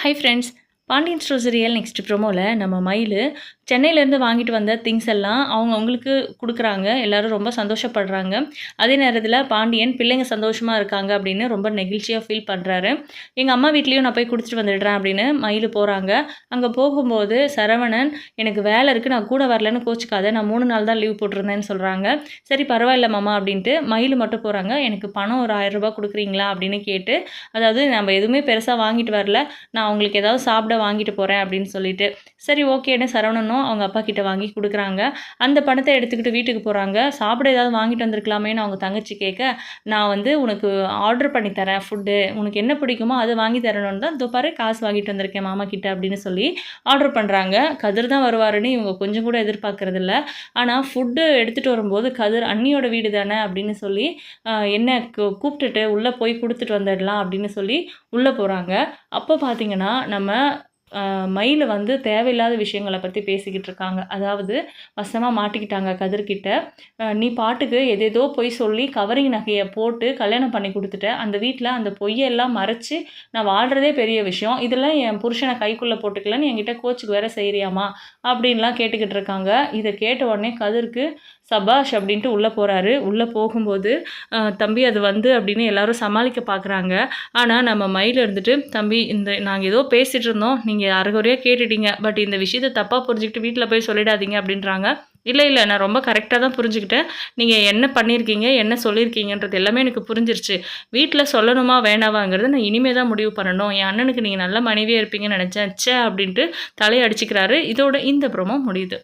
High friends, Pandian stores real next ப்ரோமோவில் நம்ம மயில் சென்னையிலேருந்து வாங்கிட்டு வந்த திங்ஸ் எல்லாம் அவங்களுக்கு கொடுக்குறாங்க. எல்லோரும் ரொம்ப சந்தோஷப்படுறாங்க. அதே நேரத்தில் பாண்டியன் பிள்ளைங்க சந்தோஷமாக இருக்காங்க அப்படின்னு ரொம்ப நெகிழ்ச்சியாக ஃபீல் பண்ணுறாரு. எங்கள் அம்மா வீட்லேயும் நான் போய் குடிச்சிட்டு வந்துடுறேன் அப்படின்னு மயில் போகிறாங்க. அங்கே போகும்போது சரவணன், எனக்கு வேலை இருக்குது, நான் கூட வரலன்னு கோச்சிக்காத, நான் 3 நாள் தான் லீவ் போட்டிருந்தேன்னு சொல்கிறாங்க. சரி பரவாயில்ல மாமா அப்படின்ட்டு மயில் மட்டும் போகிறாங்க. எனக்கு பணம் ஒரு 1000 ரூபாய் கொடுக்குறீங்களா அப்படின்னு கேட்டு, அதாவது நம்ம எதுவுமே பெருசாக வாங்கிட்டு வரல, நான் அவங்களுக்கு ஏதாவது சாப்பிட வாங்கிட்டு போகிறேன் அப்படின்னு சொல்லிட்டு, சரி ஓகேன்னு சரவணனும் அவங்க அப்பா கிட்ட வாங்கி கொடுக்குறாங்க. அந்த பணத்தை எடுத்துக்கிட்டு வீட்டுக்கு போகிறாங்க. சாப்பிட ஏதாவது வாங்கிட்டு வந்திருக்கலாமேன்னு அவங்க தங்கச்சி கேட்க, நான் உனக்கு ஆர்டர் பண்ணி தரேன் ஃபுட்டு, உனக்கு என்ன பிடிக்குமோ அதை வாங்கி தரணும்னு தான் இதோ பாரு காசு வாங்கிட்டு வந்திருக்கேன் மாமா கிட்ட அப்படின்னு சொல்லி ஆர்டர் பண்ணுறாங்க. கதிர் தான் வருவாருன்னு இவங்க கொஞ்சம் கூட எதிர்பார்க்கறதில்ல. ஆனால் ஃபுட்டு எடுத்துகிட்டு வரும்போது கதிர் அண்ணியோட வீடு தானே அப்படின்னு சொல்லி என்ன கூப்பிட்டுட்டு உள்ளே போய் கொடுத்துட்டு வந்துடலாம் அப்படின்னு சொல்லி உள்ளே போகிறாங்க. அப்போ பார்த்தீங்கன்னா நம்ம மயில் தேவையில்லாத விஷயங்களை பற்றி பேசிக்கிட்டு இருக்காங்க. அதாவது வசமாக மாட்டிக்கிட்டாங்க கதிர்கிட்ட. நீ பாட்டுக்கு எதேதோ பொய் சொல்லி கவரிங் நகையை போட்டு கல்யாணம் பண்ணி கொடுத்துட்ட, அந்த வீட்டில் அந்த பொய்யெல்லாம் மறைச்சி நான் வாழ்கிறதே பெரிய விஷயம், இதெல்லாம் என் புருஷனை கைக்குள்ளே போட்டுக்கலன்னு என்கிட்ட கோச்சுக்கு வேற செய்கிறியாமா அப்படின்லாம் கேட்டுக்கிட்டு இருக்காங்க. இதை கேட்ட உடனே கதிர்க்கு சபாஷ் அப்படின்ட்டு உள்ளே போகிறாரு. உள்ளே போகும்போது தம்பி அது அப்படின்னு எல்லாரும் சமாளிக்க பார்க்குறாங்க. ஆனால் நம்ம மயில் இருந்துட்டு, தம்பி நாங்கள் ஏதோ பேசிகிட்டு இருந்தோம், நீங்கள் அரைகுறையாக கேட்டுட்டீங்க, பட் இந்த விஷயத்தை தப்பாக புரிஞ்சுக்கிட்டு வீட்டில் போய் சொல்லிடாதீங்க அப்படின்றாங்க. இல்லை நான் ரொம்ப கரெக்டாக தான் புரிஞ்சுக்கிட்டேன், நீங்கள் என்ன பண்ணியிருக்கீங்க என்ன சொல்லியிருக்கீங்கன்றது எல்லாமே எனக்கு புரிஞ்சிருச்சு. வீட்டில் சொல்லணுமா வேணாவாங்கிறத நான் இனிமேல் தான் முடிவு பண்ணணும். என் அண்ணனுக்கு நீங்கள் நல்ல மனைவியாக இருப்பீங்கன்னு நினச்சேன் ச்சே அப்படின்ட்டு தலையை அடிச்சுக்கிறாரு. இதோட இந்த ப்ரோமோ முடியுது.